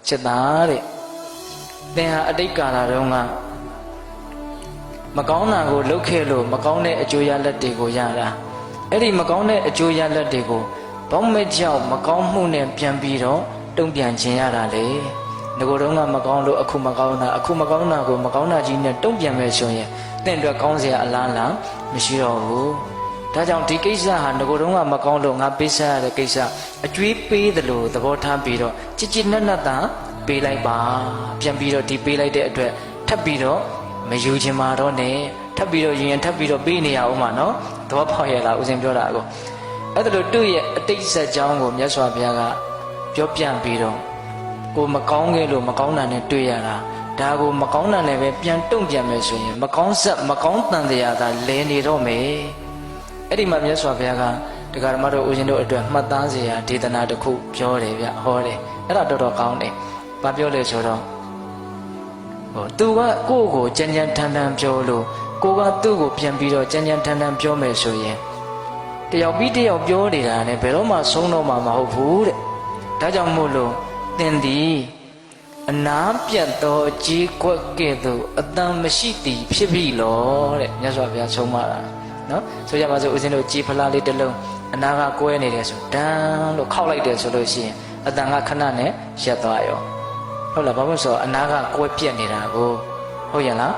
จิตသားတဲ့သင်ဟာအတိတ်ကာလတုန်းကမကောင်းတာကိုလုပ်ခဲ့လို့မကောင်းတဲ့အကျိုးရလဒ်တွေကိုရတာအဲ့ဒီမကောင်းတဲ့အကျိုးရလဒ်တွေကိုဘောင်းမဲ့ကြောင့်မကောင်းမှုနဲ့ပြန်ပြီးတော့တုံ့ပြန်ခြင်းရတာလေငကိုယ်တုန်းကမကောင်းလို့အခုမကောင်းတာအခုမကောင်းတာကိုမကောင်းတာကြီးနဲ့တုံ့ပြန်မယ်ဆိုရင်သင်အတွက်ကောင်းစရာအလားအလာမရှိတော့ဘူးဒါကြောင့်ဒီကိစ္စဟာငကိုယ်တုန်းကမကောင်းလို့ငါပေးစားရတဲ့ကိစ္စအကျွေးပေးတယ်လို့သဘောထားပြီးတော့ကြည်ကြည်နက်နက်သာပေးလိုက်ပါပြန်ပြီးတော့ဒီပေးလိုက်တဲ့အတွက်ထပ်ပြီးတော့မယူချင်ပါတော့နဲ့ထပ်ပြီးတော့ယူရင်ထပ်ပြီးတော့ပေးနေရအောင်ပါနော်သဘောပေါက်ရဲ့လားဦးဇင်ပြောတာကိုအဲ့ဒါလို့သူ့ရဲ့အတိတ်ဇာတ်ကြောင်းကိုမြတ်စွာဘုရားကပြောပြပြီးတော့ကိုမကောင်းခဲ့လို့မကောင်းတာနဲ့တွေ့ရတာဒါကိုမကောင်းတာနဲ့ပဲပြန်တုံ့ပြန်မယ်ဆိုရင်မကောင်းဆက်မကောင်းတန်တရားသာလဲနေတော့မယ်အဲ့ဒီမှာမြတ်စွာဘုရားကတရားဓမ္မတို့ဦးဇင်းတို့အတွက်မှတ်သားစရာဒေသနာတစ်ခုပြောတယ်ဗျဟောတယ်အဲ့ဒါတော်တော်ကောင်းတယ်ဘာပြောလဲဆိုတော့သူကကိုယ့်ကိုကြမ်းကြမ်းထန်ထန်ပြောလို့ကိုကသူ့ကိုပြန်ပြီးတော့ကြမ်းကြမ်းထန်ထန်ပြောမယ်ဆိုရင်တယောက်ပြီးတယောက်ပြောနေတာနဲ့ဘယ်တော့မှဆုံးတော့မှာမဟုတ်ဘူးတဲ့ဒါကြောင့်မို့လို့သင်သည်အနာပြတ်သောအကြီးကွက်ကဲ့သို့အတန်မရှိသည်ဖြစ်ပြီလောတဲ့မြတ်စွာဘုရားဆုံးမတာနော်ဆိုကြပါစို့ဦးဇင်းတို့ကြီးဖလားလေးတစ်လုံးအနာကကွဲနေတယ်ဆိုတန်းလို့ခောက်လိုက်တယ်ဆိုလို့ရှိရင်အတန်ကခဏနဲ့ရက်သွားရောဟုတ်လားဘာလို့ဆိုတော့အနာကကွဲပြက်နေတာကိုဟုတ်ရလား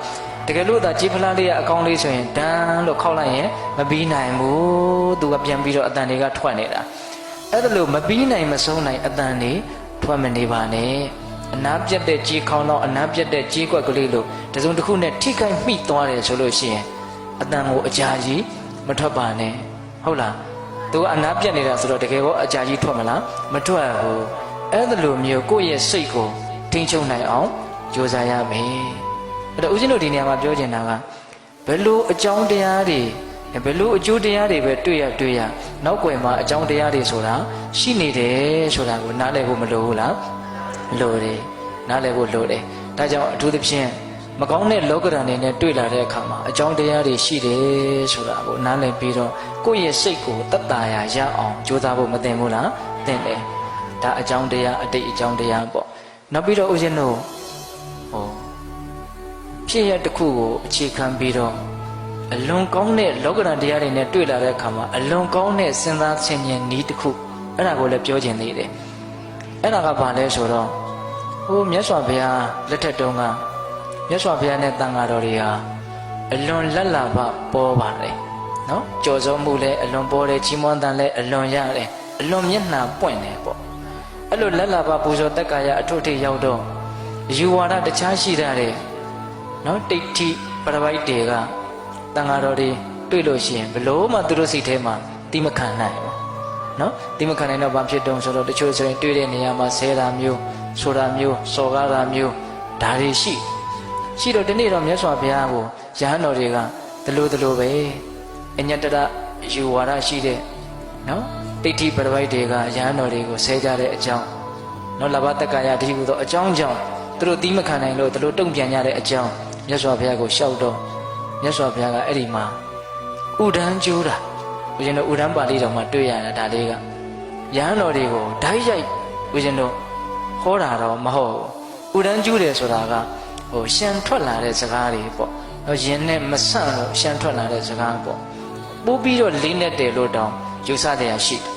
တကယ်လို့သာကြီးဖလားလေးကအကောင်းလေးဆိုရင်တန်းလို့ခောက်လိုက်ရင်မပြီးနိုင်ဘူးသူကပြန်ပြီးတော့အတန်တွေကထွက်နေတာအဲ့ဒါလို့မပြီးနိုင်မဆုံးနိုင်အတန်တွေထွက်မနေပါနဲ့အနာပြတ်တဲ့ကြီးခေါင်းတော့အနာပြတ်တဲ့ကြီးကွက်ကလေးလို့တစုံတစ်ခုနဲ့ထိခိုက်မိသွားတယ်ဆိုလို့ရှိရင်အတန်ကိုအကြာကြီးမထွက်ပါနဲ့ဟုတ်လားသူကအနာပြတ်နေတာဆိုတော့တကယ်ကောအကြာကြီးထွက်မလားမထွက်ဘူးအဲ့ဒါလိုမျိုးကိုယ့်ရဲ့စိတ်ကိုထိန်းချုပ်နိုင်အောင်ကြိုးစားရမယ်အဲ့တော့ဦးဇင်းတို့ဒီနေရာမှာပြောချင်တာကဘယ်လိုအကြောင်းတရားတွေဘယ်လိုအကျိုးတရားတွေပဲတွေ့ရနောက်ွယ်မှာအကြောင်းတရားတွေဆိုတာရှိနေတယ်ဆိုတာကိုနားလည်ဖို့မလိုဘူးလားလိုတယ်နားလည်ဖို့လိုတယ်ဒါကြောင့်အထူးသဖြင့်မကောင်းတဲ့လောကဓာတ်တွေနဲ့တွေ့လာတဲ့အခါမှာအကြောင်းတရားတွေရှိတယ်ဆိုတာကိုနားလည်ပြီးတော့ကိုယ့်ရဲ့စိတ်ကိုတတ်တာရအောင်ကြိုးစားဖို့မသင့်ဘူးလားသင့်တယ်ဒါအကြောင်းတရားအတိတ်အကြောင်းတရားပေါ့နောက်ပြီးတော့ဦးဇင်းတို့ဖြစ်ရတစ်ခုကိုအခြေခံပြီးတော့အလွန်ကောင်းတဲ့လောကဓာတ်တရားတွေနဲ့တွေ့လာတဲ့အခါမှာအလွန်ကောင်းတဲ့စဉ်းစားဆင်ခြင်နည်းတစ်ခုအဲ့ဒါကိုလည်းပြောခြင်းသေးတယ်အဲ့ဒါကဘာလဲဆိုတော့မြတ်စွာဘုရားလက်ထက်တုန်းကမြတ်စွာဘုရားနဲ့တန်ဃာတော်တွေဟာအလွန်လက်လာပပေါ်ပါတယ်နော်ကြော်စုံမှုလည်းအလွန်ပေါ်တယ်ကြီးမွန်းတန်လည်းအလွန်ရတယ်အလွန်မျက်နှာပွင့်တယ်ပေါ့အဲ့လိုလက်လာပပူဇော်တက်ကာယအထွတ်ထိပ်ရောက်တော့ယူဝါဒတခြားရှိတဲ့နော်တိဋ္ဌိပရပိုက်တွေကတန်ဃာတော်တွေတွေ့လို့ရှိရင်ဘလို့မှသူတို့စိတ်ထဲမှာတိမခံနိုင်ဘူးနော်တိမခံနိုင်တော့ဘာဖြစ်တုံးဆိုတော့တချို့ဆိုရင်တွေ့တဲ့နေရာမှာဆဲတာမျိုးဆိုတာမျိုးစော်ကားတာမျိုးဒါတွေရှိတော့ဒီနေ့တော့မြတ်စွာဘုရားကိုယဟန်တော်တွေကဒလိုပဲအညတရယူဝါဒရှိတဲ့နော်တိဋ္ဌိပရပိုက်တွေကယဟန်တော်တွေကိုဆဲကြတဲ့အကြောင်းနော်လဘတက္ကရာတတိဟုသောအကြောင်းကြောင့်သူတို့တိမခံနိုင်လို့သူတို့တုံ့ပြန်ကြတဲ့အကြောင်းမြတ်စွာဘုရားကိုရှောက်တော့မြတ်စွာဘုရားကအဲ့ဒီမှာဥဒန်းကျိုးတာဦးဇင်းတို့ဥဒန်းပါဠိတော်မှာတွေ့ရတာဒါလေးကယဟန်တော်တွေကိုဓာတ်ရိုက်ဦးဇင်းတို့ဟောတာတော့မဟုတ်ဘူးဥဒန်းကျိုးတယ်ဆိုတာကရှမ်းထွက်လာတဲ့စကားတွေပေါ့ရင်နဲ့မဆန့်လို့ရှမ်းထွက်လာတဲ့စကားပေါ့ပို့ပြီးတော့လေးနဲ့တယ်လို့တောင်ယူဆတရားရှိတယ်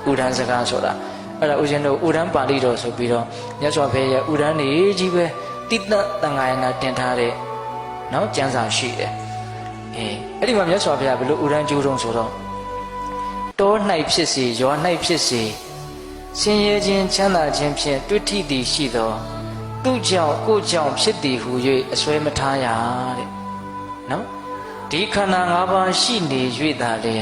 ဥဒန်းစကားဆိုတာအဲ့ဒါဦးဇင်းတို့ဥဒန်းပါဠိတော်ဆိုပြီးတော့မြတ်စွာဘုရားရဲ့ဥဒန်းနေကြီးပဲတိတ္တတန်ဃာယနာတင်ထားတဲ့နော်ကျမ်းစာရှိတယ်အဲ့ဒီမှာမြတ်စွာဘုရားဘယ်လိုဥဒန်းကျိုးတုံးဆိုတော့တော၌ဖြစ်စေရွာ၌ဖြစ်စေဆင်းရဲခြင်းချမ်းသာခြင်းဖြင့်တွေ့ထိသည်ရှိသောသူကြောင့်ကိုကြောင့်ဖြစ်သည်ဟု၍အစွဲမထားရတဲ့နော်ဒီခန္ဓာ၅ပါးရှိနေ၍သာလေ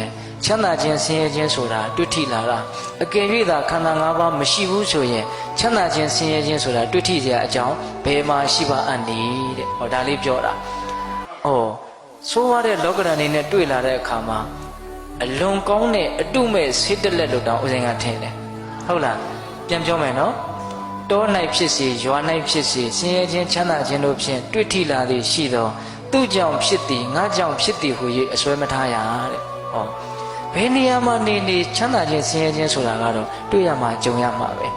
ချမ်းသာခြင်းဆင်းရဲခြင်းဆိုတာတွေ့ထိလာတာအကယ်၍သာခန္ဓာ၅ပါးမရှိဘူးဆိုရင်ချမ်းသာခြင်းဆင်းရဲခြင်းဆိုတာတွေ့ထိစရာအကြောင်းဘယ်မှာရှိပါအပ်နေတဲ့ဟောဒါလေးပြောတာဆိုးရတဲ့လောကဓာတ်နေနဲ့တွေ့လာတဲ့အခါမှာအလွန်ကောင်းတဲ့အတုမဲ့ဆေးတလက်လို့တောင်ဦးဇင်ကထင်တယ်ဟုတ်လားပြန်ပြောမယ်နော်တော၌ဖြစ်စေရွာ၌ဖြစ်စေဆင်းရဲခြင်းချမ်းသာခြင်းတို့ဖြင့်တွေ့ထိလာသည်ရှိသောသူကြောင့်ဖြစ်သည်ငါကြောင့်ဖြစ်သည်ဟု၍အစွဲမထားရတဲ့ဘယ်နေရာမှာနေချမ်းသာခြင်းဆင်းရဲခြင်းဆိုတာကတော့တွေ့ရမှာကြုံရမှာပဲ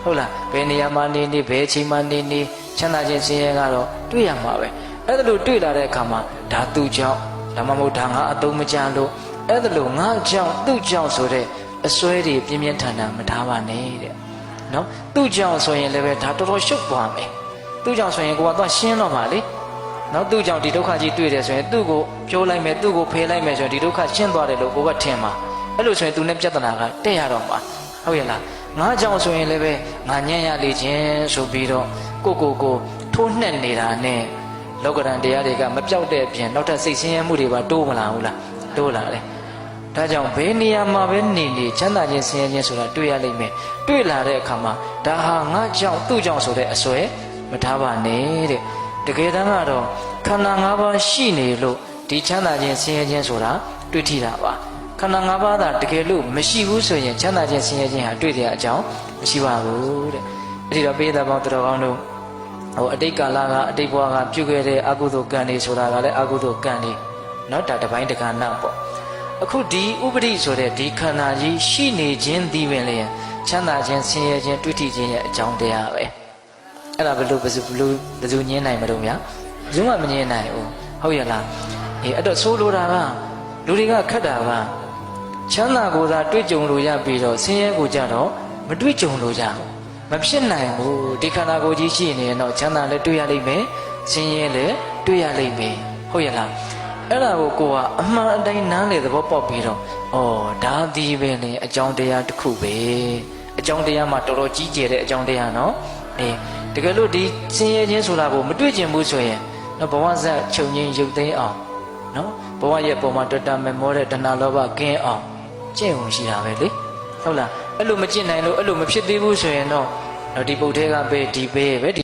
ဟုတ်လားဘယ်နေရာမှာနေနေဘယ်အချိန်မှာနေနေချမ်းသာခြင်းဆင်းရဲကတော့တွေ့ရမှာပဲအဲ့ဒါလို့တွေ့လာတဲ့အခါမှာဒါသူ့ကြောင့်ဒါမှမဟုတ်ဒါငါအတုံးမကြလို့အဲ့ဒါလို့ငါကြောင့်သူ့ကြောင့်ဆိုတဲ့အစွဲတွေပြင်းပြင်းထန်ထန်မထားပါနဲ့တဲ့နော်သူ့ကြောင့်ဆိုရင်လည်းပဲဒါတော်တော်ရှုပ်သွားမယ်သူ့ကြောင့်ဆိုရင်ကိုကတော့ရှင်းတော့မှာလေနော်သူ့ကြောင့်ဒီဒုက္ခကြီးတွေ့တယ်ဆိုရင်သူ့ကိုပြောလိုက်မယ်သူ့ကိုဖယ်လိုက်မယ်ဆိုရင်ဒီဒုက္ခရှင်းသွားတယ်လို့ကိုကထင်မှာအဲ့လိုဆိုရင်သူနဲ့ပြဿနာကတက်ရတော့မှာဟုတ်ရဲ့လားငါကြောင့်ဆိုရင်လည်းပဲငါညံ့ရလေခြင်းဆိုပြီးတော့ကိုထိုးနှက်နေတာနဲ့လောကရန်တရားတွေကမပြောက်တဲ့အပြင်နောက်ထပ်စိတ်ဆင်းရဲမှုတွေပါတိုးမလာဘူးလားတိုးလာတယ်ဒါကြောင့်ဘယ်နေရာမှာပဲနေနေချမ်းသာခြင်းဆင်းရဲခြင်းဆိုတာတွေ့ရလိမ့်မယ်တွေ့လာတဲ့အခါမှာဒါဟာငါကြောင့်သူ့ကြောင့်ဆိုတဲ့အစွဲမထားပါနဲ့တဲ့တကယ်တမ်းကတော့ခန္ဓာ၅ပါးရှိနေလို့ဒီချမ်းသာခြင်းဆင်းရဲခြင်းဆိုတာတွေ့ထိတာပါခန္ဓာ၅ပါးသာတကယ်လို့မရှိဘူးဆိုရင်ချမ်းသာခြင်းဆင်းရဲခြင်းဟာတွေ့တဲ့အကြောင်းမရှိပါဘူးတဲ့အဲ့ဒီတော့ပိဋကပေါင်းတော်ကောင်းတို့အတိတ်ကာလကအတိတ်ဘဝကပြုခဲ့တဲ့အကုသိုလ်ကံတွေဆိုတာကလည်းအကုသိုလ်ကံတွေเนาะဒါတစ်ပိုင်းတစ်ခါနောက်ပေါ့အခုဒီဥပဒိဆိုတဲ့ဒီခန္ဓာကြီးရှိနေခြင်းဒီပင်လျင်ချမ်းသာခြင်းဆင်းရဲခြင်းတွေ့ထိခြင်းရဲ့အကြောင်းတရားပဲအဲ့ဒါဘယ်လိုညင်းနိုင်မလို့များဘယ်သူမှမညင်းနိုင်ဘူးဟုတ်ရဲ့လားအဲ့တော့ဆိုလိုတာကလူတွေကခက်တာကချမ်းသာကိုသာတွေ့ကြုံလို့ရပြီးတော့ဆင်းရဲကိုကြတော့မတွေ့ကြုံလို့ရဘူးမဖြစ်နိုင်ဘူးဒီခန္ဓာကိုယ်ကြီးရှိနေရင်တော့ချမ်းသာလည်းတွေ့ရလိမ့်မယ်ဆင်းရဲလည်းတွေ့ရလိမ့်မယ်ဟုတ်ရဲ့လားအဲ့ဒါကိုကိုကအမှန်အတိုင်းနားလေသဘောပေါက်ပြီးတော့ဒါဒီပဲလေအကြောင်းတရားတစ်ခုပဲအကြောင်းတရားမှာတော်တော်ကြီးကျယ်တဲ့အကြောင်းတရားနော်တကယ်လို့ဒီဆင်းရဲခြင်းဆိုတာကိုမတွေ့ကျင်ဘူးဆိုရင်တော့ဘဝဇက်ချုပ်ငင်းရုပ်သိမ်းအောင်နော်ဘဝရဲ့ပုံမှာတတမမောတဲ့တဏှာလောဘကင်းအောင်ကျင့်ဝင်ရှိတာပဲလေဟုတ်လားအဲ့လိုမကျင့်နိုင်လို့အဲ့လိုမဖြစ်သေးဘူးဆိုရင်တော့ဒီပုတ်သေးကပဲဒီပဲ